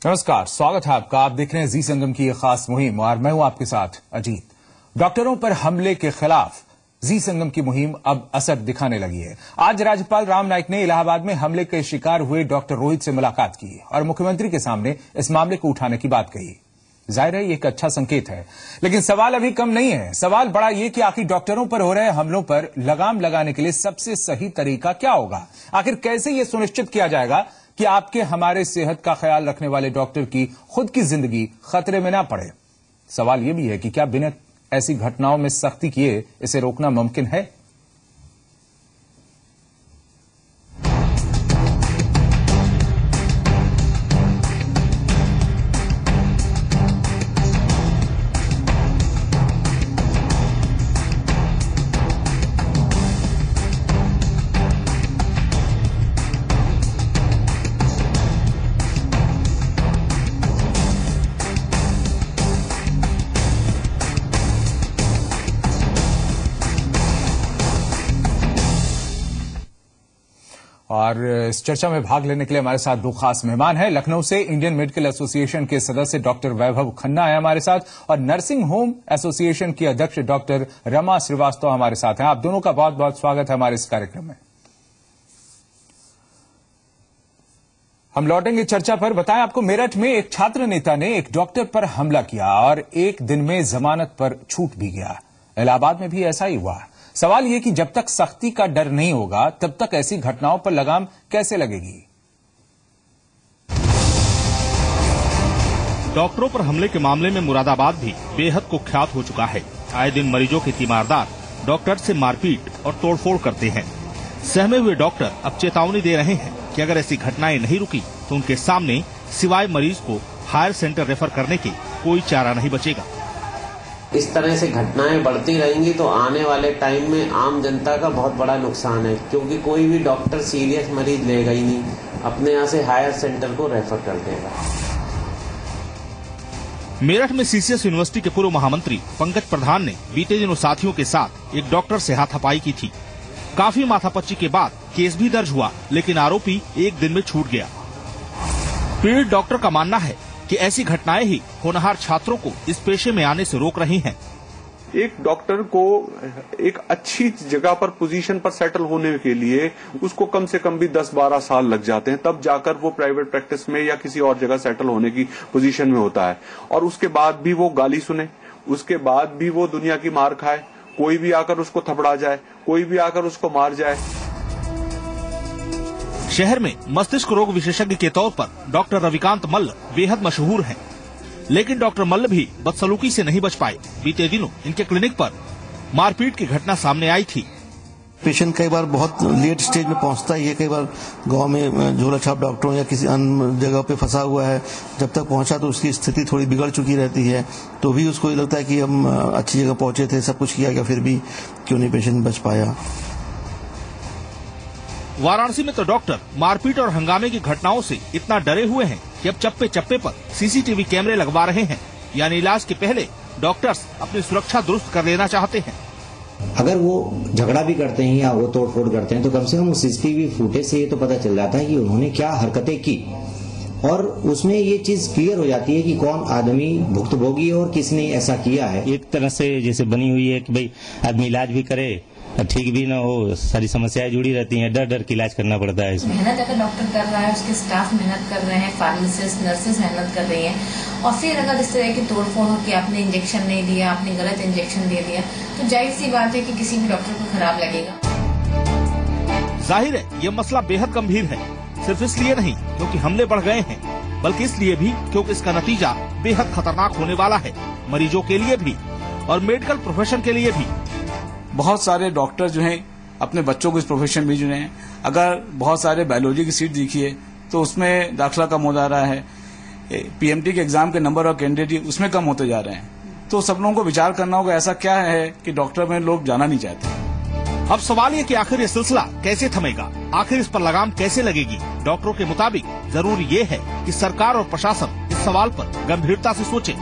नमस्कार, स्वागत है आपका। आप देख रहे हैं जी संगम की ये खास मुहिम और मैं हूं आपके साथ अजीत। डॉक्टरों पर हमले के खिलाफ जी संगम की मुहिम अब असर दिखाने लगी है। आज राज्यपाल राम नाईक ने इलाहाबाद में हमले के शिकार हुए डॉक्टर रोहित से मुलाकात की और मुख्यमंत्री के सामने इस मामले को उठाने की बात कही। जाहिर है ये एक अच्छा संकेत है, लेकिन सवाल अभी कम नहीं है। सवाल बड़ा ये कि आखिर डॉक्टरों पर हो रहे हमलों पर लगाम लगाने के लिए सबसे सही तरीका क्या होगा? आखिर कैसे ये सुनिश्चित किया जाएगा कि आपके हमारे सेहत का ख्याल रखने वाले डॉक्टर की खुद की जिंदगी खतरे में ना पड़े? सवाल यह भी है कि क्या बिना ऐसी घटनाओं में सख्ती किए इसे रोकना मुमकिन है? और इस चर्चा में भाग लेने के लिए हमारे साथ दो खास मेहमान हैं। लखनऊ से इंडियन मेडिकल एसोसिएशन के सदस्य डॉक्टर वैभव खन्ना है हमारे साथ, और नर्सिंग होम एसोसिएशन की अध्यक्ष डॉक्टर रमा श्रीवास्तव हमारे साथ हैं। आप दोनों का बहुत बहुत स्वागत है हमारे इस कार्यक्रम में। हम लौटेंगे चर्चा पर। बताएं आपको, मेरठ में एक छात्र नेता ने एक डॉक्टर पर हमला किया और एक दिन में जमानत पर छूट भी गया। इलाहाबाद में भी ऐसा ही हुआ। सवाल यह कि जब तक सख्ती का डर नहीं होगा तब तक ऐसी घटनाओं पर लगाम कैसे लगेगी? डॉक्टरों पर हमले के मामले में मुरादाबाद भी बेहद कुख्यात हो चुका है। आए दिन मरीजों के तीमारदार डॉक्टर से मारपीट और तोड़फोड़ करते हैं। सहमे हुए डॉक्टर अब चेतावनी दे रहे हैं कि अगर ऐसी घटनाएं नहीं रुकी तो उनके सामने सिवाय मरीज को हायर सेंटर रेफर करने के कोई चारा नहीं बचेगा। इस तरह से घटनाएं बढ़ती रहेंगी तो आने वाले टाइम में आम जनता का बहुत बड़ा नुकसान है, क्योंकि कोई भी डॉक्टर सीरियस मरीज लेगा ही नहीं, अपने यहाँ से हायर सेंटर को रेफर कर देगा। मेरठ में सीसीएस यूनिवर्सिटी के पूर्व महामंत्री पंकज प्रधान ने बीते दिनों साथियों के साथ एक डॉक्टर से हाथापाई की थी। काफी माथापच्ची के बाद केस भी दर्ज हुआ, लेकिन आरोपी एक दिन में छूट गया। पीड़ित डॉक्टर का मानना है कि ऐसी घटनाएं ही होनहार छात्रों को इस पेशे में आने से रोक रही हैं। एक डॉक्टर को एक अच्छी जगह पर पोजीशन पर सेटल होने के लिए उसको कम से कम भी 10-12 साल लग जाते हैं, तब जाकर वो प्राइवेट प्रैक्टिस में या किसी और जगह सेटल होने की पोजीशन में होता है। और उसके बाद भी वो गाली सुने, उसके बाद भी वो दुनिया की मार खाए, कोई भी आकर उसको थपड़ा जाए, कोई भी आकर उसको मार जाए। शहर में मस्तिष्क रोग विशेषज्ञ के तौर पर डॉक्टर रविकांत मल्ल बेहद मशहूर हैं, लेकिन डॉक्टर मल्ल भी बदसलूकी से नहीं बच पाए। बीते दिनों इनके क्लिनिक पर मारपीट की घटना सामने आई थी। पेशेंट कई बार बहुत लेट स्टेज में पहुंचता है। ये कई बार गांव में झोला छाप डॉक्टरों या किसी अन्य जगह पे फंसा हुआ है, जब तक पहुंचा तो उसकी स्थिति थोड़ी बिगड़ चुकी रहती है, तो भी उसको ये लगता है कि हम अच्छी जगह पहुंचे थे, सब कुछ किया गया, फिर भी क्यों नहीं पेशेंट बच पाया। वाराणसी में तो डॉक्टर मारपीट और हंगामे की घटनाओं से इतना डरे हुए हैं कि अब चप्पे चप्पे पर सीसीटीवी कैमरे लगवा रहे हैं। यानी इलाज के पहले डॉक्टर्स अपनी सुरक्षा दुरुस्त कर लेना चाहते हैं। अगर वो झगड़ा भी करते हैं या वो तोड़फोड़ करते हैं तो कम से कम सीसीटीवी फुटेज से ये तो पता चल जाता है कि उन्होंने क्या हरकतें की, और उसमें ये चीज क्लियर हो जाती है कि कौन आदमी भुक्तभोगी और किसने ऐसा किया है। एक तरह से जैसे बनी हुई है कि भाई आदमी इलाज भी करे, ठीक भी ना हो, सारी समस्याएं जुड़ी रहती हैं, डर डर के इलाज करना पड़ता है। मेहनत अगर डॉक्टर कर रहा है, उसके स्टाफ मेहनत कर रहे हैं, फार्मासिस्ट नर्सेज मेहनत कर रही हैं, और फिर अगर इस तरह की तोड़फोड़ हो कि आपने इंजेक्शन नहीं दिया, आपने गलत इंजेक्शन दे दिया, तो जाहिर सी बात है कि किसी भी डॉक्टर को खराब लगेगा। जाहिर है ये मसला बेहद गंभीर है, सिर्फ इसलिए नहीं क्योंकि हमले बढ़ गए हैं, बल्कि इसलिए भी क्योंकि इसका नतीजा बेहद खतरनाक होने वाला है, मरीजों के लिए भी और मेडिकल प्रोफेशन के लिए भी। बहुत सारे डॉक्टर जो हैं अपने बच्चों को इस प्रोफेशन में जुड़े हैं। अगर बहुत सारे बायोलॉजी की सीट देखिए तो उसमें दाखिला कम हो जा रहा है, पीएमटी के एग्जाम के नंबर ऑफ कैंडिडेट उसमें कम होते जा रहे हैं। तो सब लोगों को विचार करना होगा ऐसा क्या है कि डॉक्टर में लोग जाना नहीं चाहते। अब सवाल ये कि आखिर ये सिलसिला कैसे थमेगा, आखिर इस पर लगाम कैसे लगेगी? डॉक्टरों के मुताबिक जरूरी ये है कि सरकार और प्रशासन इस सवाल पर गंभीरता से सोचे।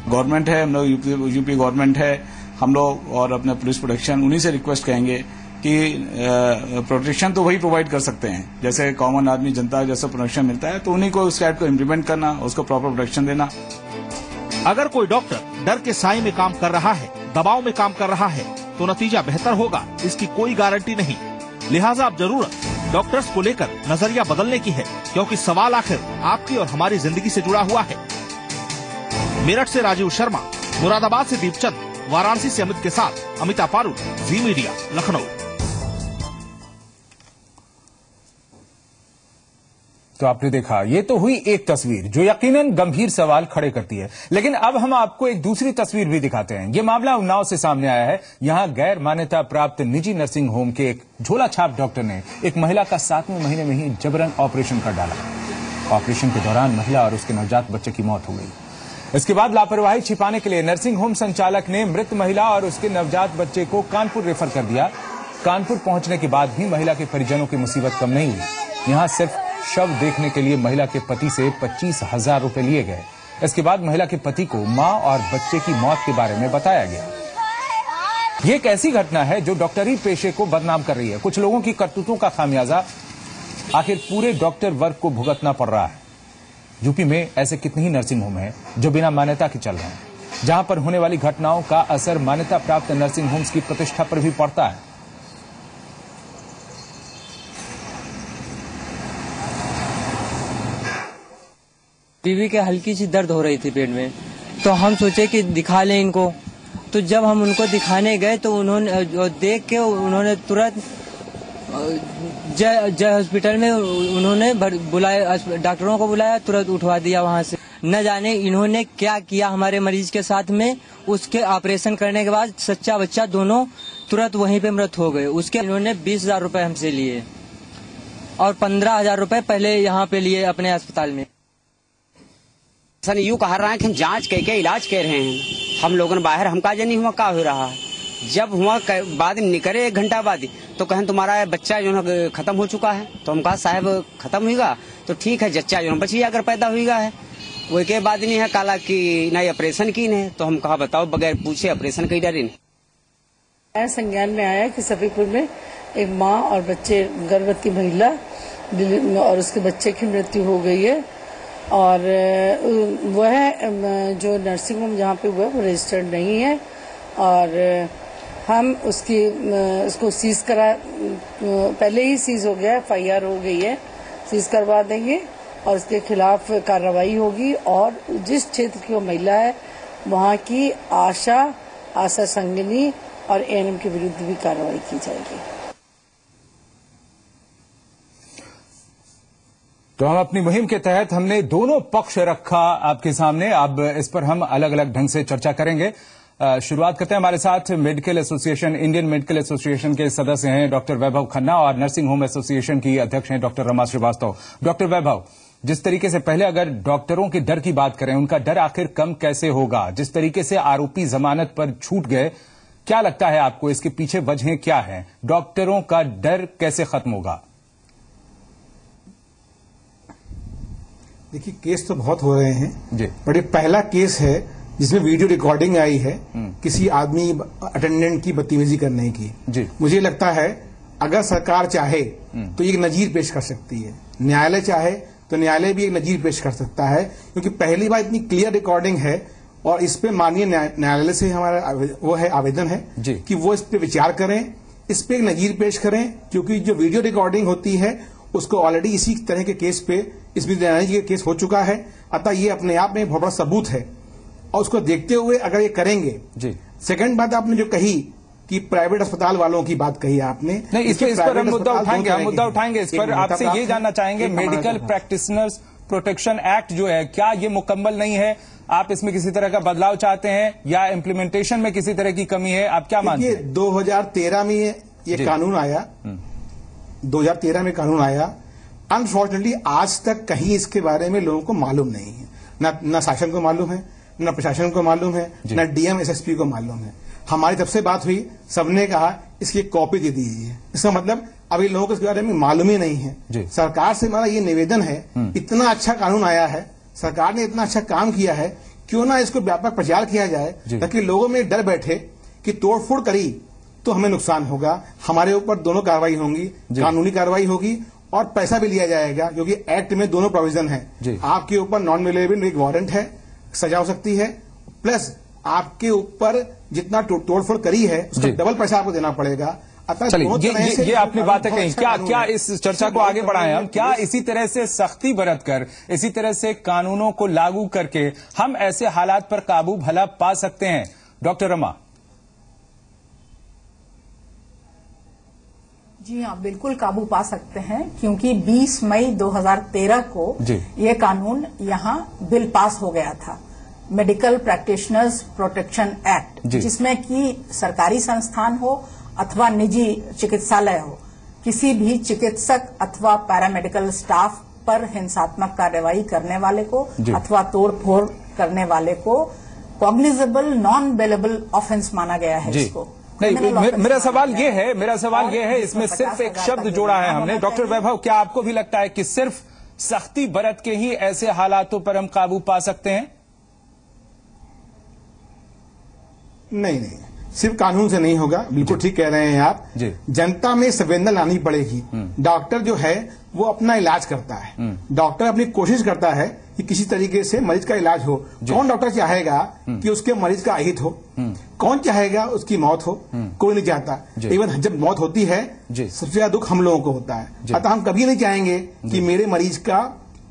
गवर्नमेंट है, हम लोग यूपी गवर्नमेंट है, हम लोग और अपने पुलिस प्रोटेक्शन उन्हीं से रिक्वेस्ट करेंगे कि प्रोटेक्शन तो वही प्रोवाइड कर सकते हैं, जैसे कॉमन आदमी जनता जैसा प्रोटेक्शन मिलता है, तो उन्हीं को उस टाइप को इम्प्लीमेंट करना, उसको प्रॉपर प्रोटेक्शन देना। अगर कोई डॉक्टर डर के साए में काम कर रहा है, दबाव में काम कर रहा है, तो नतीजा बेहतर होगा, इसकी कोई गारंटी नहीं। लिहाजा अब जरूरत डॉक्टर्स को लेकर नजरिया बदलने की है, क्योंकि सवाल आखिर आपकी और हमारी जिंदगी से जुड़ा हुआ है। मेरठ से राजीव शर्मा, मुरादाबाद से दीपचंद, वाराणसी से अमित के साथ अमिता पारू, जी मीडिया, लखनऊ। तो आपने देखा, ये तो हुई एक तस्वीर जो यकीनन गंभीर सवाल खड़े करती है, लेकिन अब हम आपको एक दूसरी तस्वीर भी दिखाते हैं। ये मामला उन्नाव से सामने आया है। यहां गैर मान्यता प्राप्त निजी नर्सिंग होम के एक झोला छाप डॉक्टर ने एक महिला का 7वें महीने में ही जबरन ऑपरेशन कर डाला। ऑपरेशन के दौरान महिला और उसके नवजात बच्चे की मौत हो गई। इसके बाद लापरवाही छिपाने के लिए नर्सिंग होम संचालक ने मृत महिला और उसके नवजात बच्चे को कानपुर रेफर कर दिया। कानपुर पहुंचने के बाद भी महिला के परिजनों की मुसीबत कम नहीं हुई। यहां सिर्फ शव देखने के लिए महिला के पति से 25,000 रुपए लिए गए। इसके बाद महिला के पति को मां और बच्चे की मौत के बारे में बताया गया। ये एक ऐसी घटना है जो डॉक्टरी पेशे को बदनाम कर रही है। कुछ लोगों की करतूतों का खामियाजा आखिर पूरे डॉक्टर वर्ग को भुगतना पड़ रहा है। यूपी में ऐसे कितने ही नर्सिंग होम हैं जो बिना मान्यता के चल रहे हैं, जहां पर होने वाली घटनाओं का असर मान्यता प्राप्त नर्सिंग होम्स की प्रतिष्ठा पर भी पड़ता है। बीवी के हल्की सी दर्द हो रही थी पेट में, तो हम सोचे कि दिखा लें इनको। तो जब हम उनको दिखाने गए तो उन्होंने देख के उन्होंने तुरंत जय हॉस्पिटल में उन्होंने बुलाया, डॉक्टरों को बुलाया, तुरंत उठवा दिया वहां से। न जाने इन्होंने क्या किया हमारे मरीज के साथ में। उसके ऑपरेशन करने के बाद सच्चा बच्चा दोनों तुरंत वहीं पे मृत हो गए। उसके इन्होंने 20,000 रुपए हमसे लिए और 15,000 रुपए पहले यहाँ पे लिए अपने अस्पताल में। सर यूँ कह रहा है कि हम जांच करके इलाज कर रहे हैं, हम लोगों बाहर हमका नहीं हुआ का हो रहा है। जब हुआ बाद निकले 1 घंटा बाद तो कहें तुम्हारा बच्चा जो है खत्म हो चुका है। तो हम कहा साहब खत्म हुईगा तो ठीक है, जच्चा जो बचिया अगर पैदा हुईगा है वो के बाद नहीं है काला की नहीं ऑपरेशन की नहीं। तो हम कहा बताओ बगैर पूछे ऑपरेशन कई डरी नहीं। संज्ञान में आया कि सफीपुर में एक माँ और बच्चे गर्भवती महिला और उसके बच्चे की मृत्यु हो गई है और वह जो नर्सिंग होम जहाँ पे हुआ है वो रजिस्टर्ड नहीं है और हम उसको सीज करा, पहले ही सीज हो गया है, FIR हो गई है, सीज करवा देंगे और उसके खिलाफ कार्रवाई होगी। और जिस क्षेत्र की वो महिला है वहाँ की आशा संगिनी और ANM के विरुद्ध भी कार्रवाई की जाएगी। तो हम अपनी मुहिम के तहत हमने दोनों पक्ष रखा आपके सामने। अब इस पर हम अलग अलग ढंग से चर्चा करेंगे। शुरुआत करते हैं। हमारे साथ medical association, Indian medical association के सदस्य हैं डॉक्टर वैभव खन्ना और नर्सिंग होम एसोसिएशन की अध्यक्ष हैं डॉक्टर रमा श्रीवास्तव। डॉक्टर वैभव, जिस तरीके से पहले अगर डॉक्टरों के डर की बात करें, उनका डर आखिर कम कैसे होगा? जिस तरीके से आरोपी जमानत पर छूट गए, क्या लगता है आपको इसके पीछे वजहें क्या है? डॉक्टरों का डर कैसे खत्म होगा? देखिए, केस तो बहुत हो रहे हैं जी, बट ये पहला केस है जिसमें वीडियो रिकॉर्डिंग आई है किसी आदमी अटेंडेंट की बदतमीजी करने की जी। मुझे लगता है अगर सरकार चाहे तो ये नजीर पेश कर सकती है, न्यायालय चाहे तो न्यायालय भी एक नजीर पेश कर सकता है, क्योंकि पहली बार इतनी क्लियर रिकॉर्डिंग है और इस पे माननीय न्यायालय से हमारा वो है आवेदन है कि वो इस पे विचार करें, इस पे एक नजीर पेश करें, क्योंकि जो वीडियो रिकॉर्डिंग होती है उसको ऑलरेडी इसी तरह के केस पे इस विद्यालय के केस हो चुका है। अतः ये अपने आप में बहुत बड़ा सबूत है और उसको देखते हुए अगर ये करेंगे जी। सेकंड बात आपने जो कही कि प्राइवेट अस्पताल वालों की बात कही आपने, नहीं इस पर हम मुद्दा उठाएंगे, इस पर आपसे ये जानना चाहेंगे, मेडिकल प्रैक्टिशनर्स प्रोटेक्शन एक्ट जो है, क्या ये मुकम्मल नहीं है? आप इसमें किसी तरह का बदलाव चाहते हैं या इम्प्लीमेंटेशन में किसी तरह की कमी है? आप क्या मानते हैं? 2013 में ये कानून आया, 2013 में कानून आया। अनफॉर्चुनेटली आज तक कहीं इसके बारे में लोगों को मालूम नहीं है, न शासन को मालूम है, न प्रशासन को मालूम है, न DM SSP को मालूम है। हमारी जब से बात हुई सबने कहा इसकी कॉपी दे दीजिए। इसका मतलब अभी लोगों को इसके बारे में मालूम ही नहीं है। सरकार से हमारा ये निवेदन है, इतना अच्छा कानून आया है, सरकार ने इतना अच्छा काम किया है, क्यों ना इसको व्यापक प्रचार किया जाए ताकि लोगों में डर बैठे कि तोड़फोड़ करी तो हमें नुकसान होगा। हमारे ऊपर दोनों कार्रवाई होंगी, कानूनी कार्रवाई होगी और पैसा भी लिया जाएगा, क्योंकि एक्ट में दोनों प्रोविजन है। आपके ऊपर नॉन अवेलेबल एक वारंट है, सजा हो सकती है, प्लस आपके ऊपर जितना तोड़फोड़ करी है उसका डबल पैसा आपको देना पड़ेगा। चलिए, ये आपने बातें कही। क्या इस चर्चा को आगे बढ़ाएं हम? क्या इसी तरह से सख्ती बरत कर, इसी तरह से कानूनों को लागू करके हम ऐसे हालात पर काबू भला पा सकते हैं? डॉक्टर रमा। जी हाँ, बिल्कुल काबू पा सकते हैं, क्योंकि 20 मई 2013 को ये कानून यहाँ बिल पास हो गया था, मेडिकल प्रैक्टिशनर्स प्रोटेक्शन एक्ट, जिसमें कि सरकारी संस्थान हो अथवा निजी चिकित्सालय हो, किसी भी चिकित्सक अथवा पैरामेडिकल स्टाफ पर हिंसात्मक कार्रवाई करने वाले को अथवा तोड़फोड़ करने वाले को कॉग्निजेबल नॉन बेलेबल ऑफेंस माना गया है इसको। नहीं, मेरा सवाल ये है, इसमें सिर्फ एक शब्द जोड़ा है हमने। डॉक्टर वैभव, क्या आपको भी लगता है कि सिर्फ सख्ती बरत के ही ऐसे हालातों पर हम काबू पा सकते हैं? नहीं, सिर्फ कानून से नहीं होगा। बिल्कुल ठीक कह रहे हैं आप। जनता में संवेदना लानी पड़ेगी। डॉक्टर जो है वो अपना इलाज करता है, डॉक्टर अपनी कोशिश करता है कि किसी तरीके से मरीज का इलाज हो। कौन डॉक्टर चाहेगा कि उसके मरीज का अहित हो? कौन चाहेगा उसकी मौत हो? कोई नहीं चाहता। इवन जब मौत होती है सबसे ज्यादा दुख हम लोगों को होता है। अतः हम कभी नहीं चाहेंगे कि मेरे मरीज का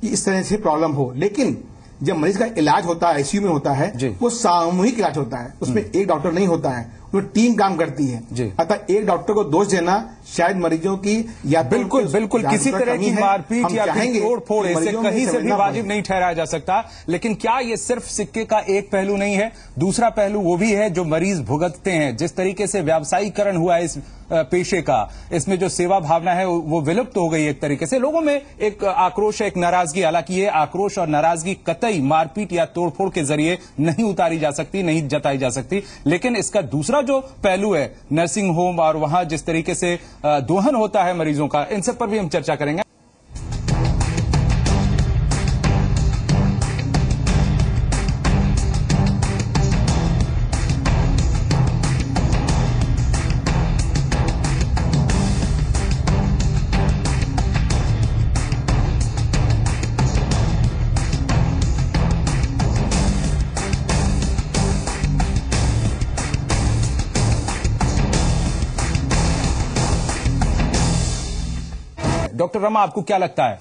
इस तरह से प्रॉब्लम हो। लेकिन जब मरीज का इलाज होता है, आईसीयू में होता है, वो सामूहिक इलाज होता है, उसमें एक डॉक्टर नहीं होता है, वो टीम काम करती है। अतः एक डॉक्टर को दोष देना शायद मरीजों की या बिल्कुल किसी तरह की मारपीट या तोड़-फोड़ इसे कहीं से भी वाजिब नहीं ठहराया जा सकता। लेकिन क्या ये सिर्फ सिक्के का एक पहलू नहीं है? दूसरा पहलू वो भी है जो मरीज भुगतते हैं। जिस तरीके से व्यावसायीकरण हुआ है इस पेशे का, इसमें जो सेवा भावना है वो विलुप्त हो गई। एक तरीके से लोगों में एक आक्रोश, एक नाराजगी, हालांकि ये आक्रोश और नाराजगी कतई मारपीट या तोड़फोड़ के जरिए नहीं उतारी जा सकती, नहीं जताई जा सकती। लेकिन इसका दूसरा जो पहलू है, नर्सिंग होम और वहां जिस तरीके से दोहन होता है मरीजों का, इन सब पर भी हम चर्चा करेंगे। डॉक्टर रमा, आपको क्या लगता है,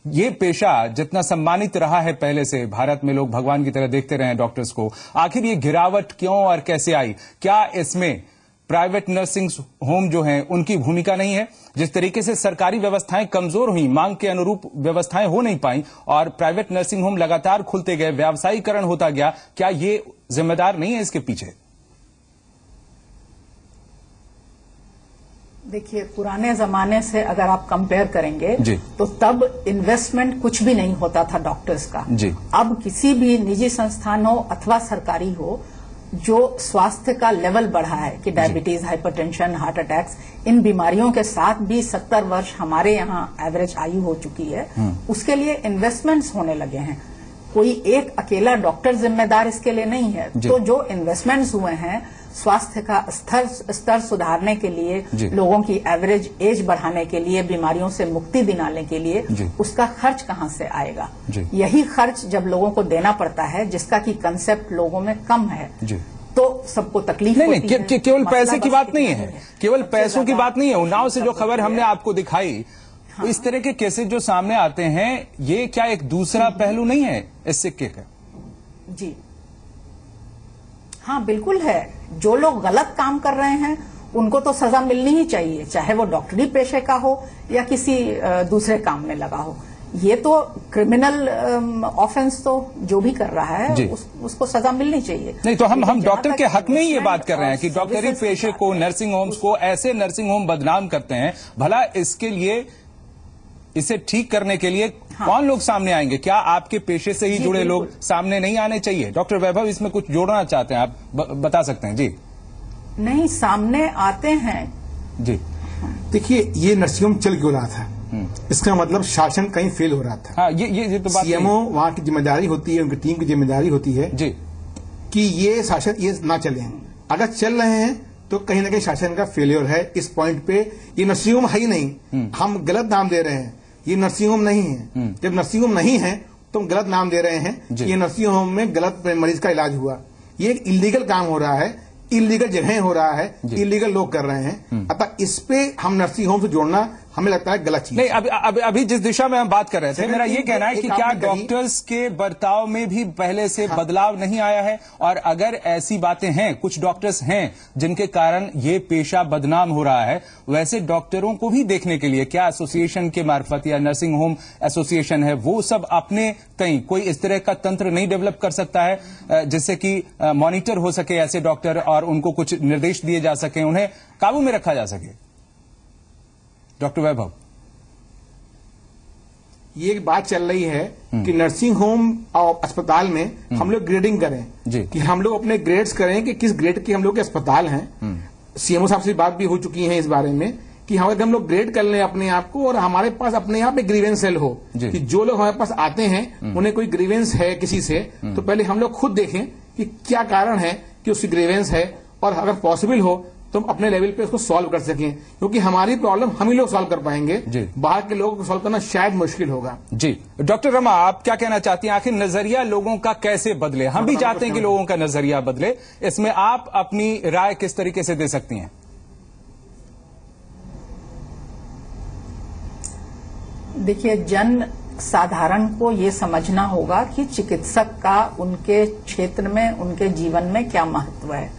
ये पेशा जितना सम्मानित रहा है पहले से, भारत में लोग भगवान की तरह देखते रहे डॉक्टर्स को, आखिर ये गिरावट क्यों और कैसे आई? क्या इसमें प्राइवेट नर्सिंग होम जो हैं उनकी भूमिका नहीं है? जिस तरीके से सरकारी व्यवस्थाएं कमजोर हुई, मांग के अनुरूप व्यवस्थाएं हो नहीं पाई और प्राइवेट नर्सिंग होम लगातार खुलते गए, व्यावसायीकरण होता गया, क्या ये जिम्मेदार नहीं है इसके पीछे? देखिए, पुराने जमाने से अगर आप कंपेयर करेंगे तो तब इन्वेस्टमेंट कुछ भी नहीं होता था डॉक्टर्स का। अब किसी भी निजी संस्थान हो अथवा सरकारी हो, जो स्वास्थ्य का लेवल बढ़ा है कि डायबिटीज, हाइपरटेंशन, हार्ट अटैक्स, इन बीमारियों के साथ भी 70 वर्ष हमारे यहाँ एवरेज आयु हो चुकी है, उसके लिए इन्वेस्टमेंट्स होने लगे हैं। कोई एक अकेला डॉक्टर जिम्मेदार इसके लिए नहीं है। तो जो इन्वेस्टमेंट्स हुए हैं स्वास्थ्य का स्तर सुधारने के लिए, लोगों की एवरेज एज बढ़ाने के लिए, बीमारियों से मुक्ति दिलाने के लिए, उसका खर्च कहाँ से आएगा? यही खर्च जब लोगों को देना पड़ता है, जिसका कि कंसेप्ट लोगों में कम है, तो सबको तकलीफ होती है। केवल पैसे की बात नहीं है, केवल पैसों की बात नहीं है। उन्नाव से जो खबर हमने आपको दिखाई, इस तरह के केसेस जो सामने आते हैं, ये क्या एक दूसरा पहलू नहीं है इस सिक्के का? जी हाँ, बिल्कुल है। जो लोग गलत काम कर रहे हैं उनको तो सजा मिलनी ही चाहिए, चाहे वो डॉक्टरी पेशे का हो या किसी दूसरे काम में लगा हो। ये तो क्रिमिनल ऑफेंस तो जो भी कर रहा है उसको सजा मिलनी चाहिए। नहीं तो हम डॉक्टर के हक में ही ये बात कर रहे हैं कि डॉक्टरी पेशे को, नर्सिंग होम्स को, ऐसे नर्सिंग होम बदनाम करते हैं। भला इसके लिए, इसे ठीक करने के लिए कौन लोग सामने आएंगे? क्या आपके पेशे से ही जुड़े लोग सामने नहीं आने चाहिए? डॉक्टर वैभव, इसमें कुछ जोड़ना चाहते हैं आप, बता सकते हैं? जी नहीं, सामने आते हैं। जी देखिए, ये नर्सिंग होम चल क्यों रहा था? इसका मतलब शासन कहीं फेल हो रहा था। ये तो बात सीएमओ वहां की जिम्मेदारी होती है, उनकी टीम की जिम्मेदारी होती है जी कि ये शासन ये ना चले। अगर चल रहे हैं तो कहीं ना कहीं शासन का फेलियर है इस पॉइंट पे। ये नर्सिंग होम है ही नहीं, हम गलत नाम दे रहे हैं, ये नर्सिंग होम नहीं है। जब नर्सिंग होम नहीं है तो हम गलत नाम दे रहे हैं। ये नर्सिंग होम में गलत मरीज का इलाज हुआ, ये एक इलीगल काम हो रहा है, इलीगल जगह हो रहा है, इलीगल लोग कर रहे हैं। अतः इस पे हम नर्सिंग होम से जोड़ना हमें लगता है गलत चीज। नहीं, अभी जिस दिशा में हम बात कर रहे थे, मेरा ये कहना है कि क्या डॉक्टर्स के बर्ताव में भी पहले से बदलाव नहीं आया है? और अगर ऐसी बातें हैं, कुछ डॉक्टर्स हैं जिनके कारण ये पेशा बदनाम हो रहा है, वैसे डॉक्टरों को भी देखने के लिए क्या एसोसिएशन के मार्फत या नर्सिंग होम एसोसिएशन है वो सब अपने कहीं कोई इस तरह का तंत्र नहीं डेवलप कर सकता है जिससे कि मॉनिटर हो सके ऐसे डॉक्टर और उनको कुछ निर्देश दिए जा सके, उन्हें काबू में रखा जा सके? डॉक्टर वैभव, ये एक बात चल रही है कि नर्सिंग होम और अस्पताल में हम लोग ग्रेडिंग करें कि हम लोग अपने ग्रेड्स करें कि किस ग्रेड के हम लोग के अस्पताल हैं। सीएमओ साहब से बात भी हो चुकी है इस बारे में कि हम लोग ग्रेड कर लें अपने आप को, और हमारे पास अपने यहाँ पे ग्रीवेंस सेल हो कि जो लोग हमारे पास आते हैं उन्हें कोई ग्रीवेंस है किसी से, तो पहले हम लोग खुद देखें कि क्या कारण है कि उसकी ग्रीवेंस है, और अगर पॉसिबल हो तो हम अपने लेवल पे उसको सॉल्व कर सकें, क्योंकि हमारी प्रॉब्लम हम ही लोग सॉल्व कर पाएंगे, बाहर के लोगों को सॉल्व करना शायद मुश्किल होगा। जी डॉक्टर रमा, आप क्या कहना चाहती हैं? आखिर नजरिया लोगों का कैसे बदले? हम भी चाहते हैं कि लोगों का नजरिया बदले, इसमें आप अपनी राय किस तरीके से दे सकती हैं? देखिए, जन साधारण को ये समझना होगा कि चिकित्सक का उनके क्षेत्र में, उनके जीवन में क्या महत्व है।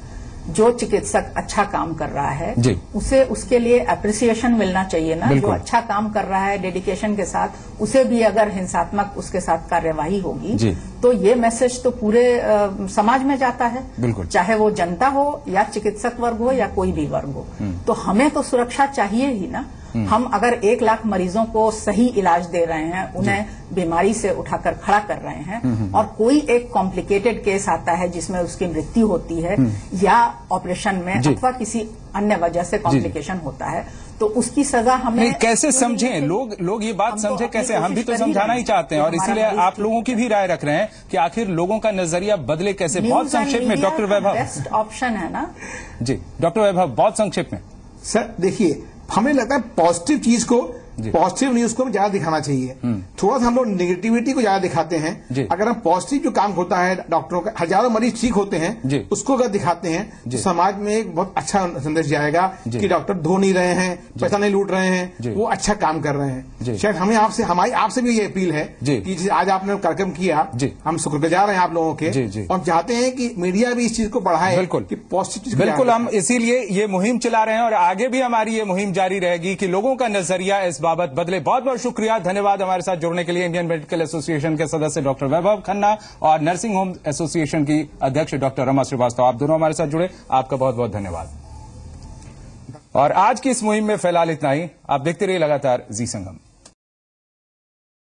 जो चिकित्सक अच्छा काम कर रहा है उसे उसके लिए अप्रिसिएशन मिलना चाहिए ना। जो अच्छा काम कर रहा है डेडिकेशन के साथ, उसे भी अगर हिंसात्मक उसके साथ कार्यवाही होगी तो ये मैसेज तो पूरे समाज में जाता है, चाहे वो जनता हो या चिकित्सक वर्ग हो या कोई भी वर्ग हो। तो हमें तो सुरक्षा चाहिए ही ना। हम अगर 1 लाख मरीजों को सही इलाज दे रहे हैं, उन्हें बीमारी से उठाकर खड़ा कर रहे हैं, और कोई एक कॉम्प्लिकेटेड केस आता है जिसमें उसकी मृत्यु होती है या ऑपरेशन में अथवा किसी अन्य वजह से कॉम्प्लिकेशन होता है, तो उसकी सजा हमें कैसे समझें? लोग ये बात समझे कैसे? हम भी तो समझाना ही चाहते हैं, और इसीलिए आप लोगों की भी राय रख रहे हैं कि आखिर लोगों का नजरिया बदले कैसे। बहुत संक्षेप में डॉक्टर वैभव। बेस्ट ऑप्शन है ना जी डॉक्टर वैभव, बहुत संक्षेप में। सर देखिए, हमें लगता है पॉजिटिव चीज को, पॉजिटिव न्यूज को ज्यादा दिखाना चाहिए। थोड़ा सा हम लोग नेगेटिविटी को ज्यादा दिखाते हैं। अगर हम पॉजिटिव जो काम होता है डॉक्टरों का, हजारों मरीज ठीक होते हैं, उसको अगर दिखाते हैं तो समाज में एक बहुत अच्छा संदेश जाएगा कि डॉक्टर धो नहीं रहे हैं, पैसा नहीं लूट रहे हैं, वो अच्छा काम कर रहे हैं। शायद हमें हमारी आपसे भी ये अपील है कि आज आपने कार्यक्रम किया, हम शुक्रगुजार हैं आप लोगों के, और चाहते हैं कि मीडिया भी इस चीज को बढ़ाए। बिल्कुल पॉजिटिव, बिल्कुल, हम इसीलिए ये मुहिम चला रहे हैं और आगे भी हमारी ये मुहिम जारी रहेगी कि लोगों का नजरिया इस बाबत बदले। बहुत बहुत शुक्रिया, धन्यवाद हमारे साथ जुड़ने के लिए। इंडियन मेडिकल एसोसिएशन के सदस्य डॉक्टर वैभव खन्ना और नर्सिंग होम एसोसिएशन की अध्यक्ष डॉक्टर रमा श्रीवास्तव, आप दोनों हमारे साथ जुड़े, आपका बहुत बहुत धन्यवाद। और आज की इस मुहिम में फिलहाल इतना ही। आप देखते रहिए लगातार जी संगम।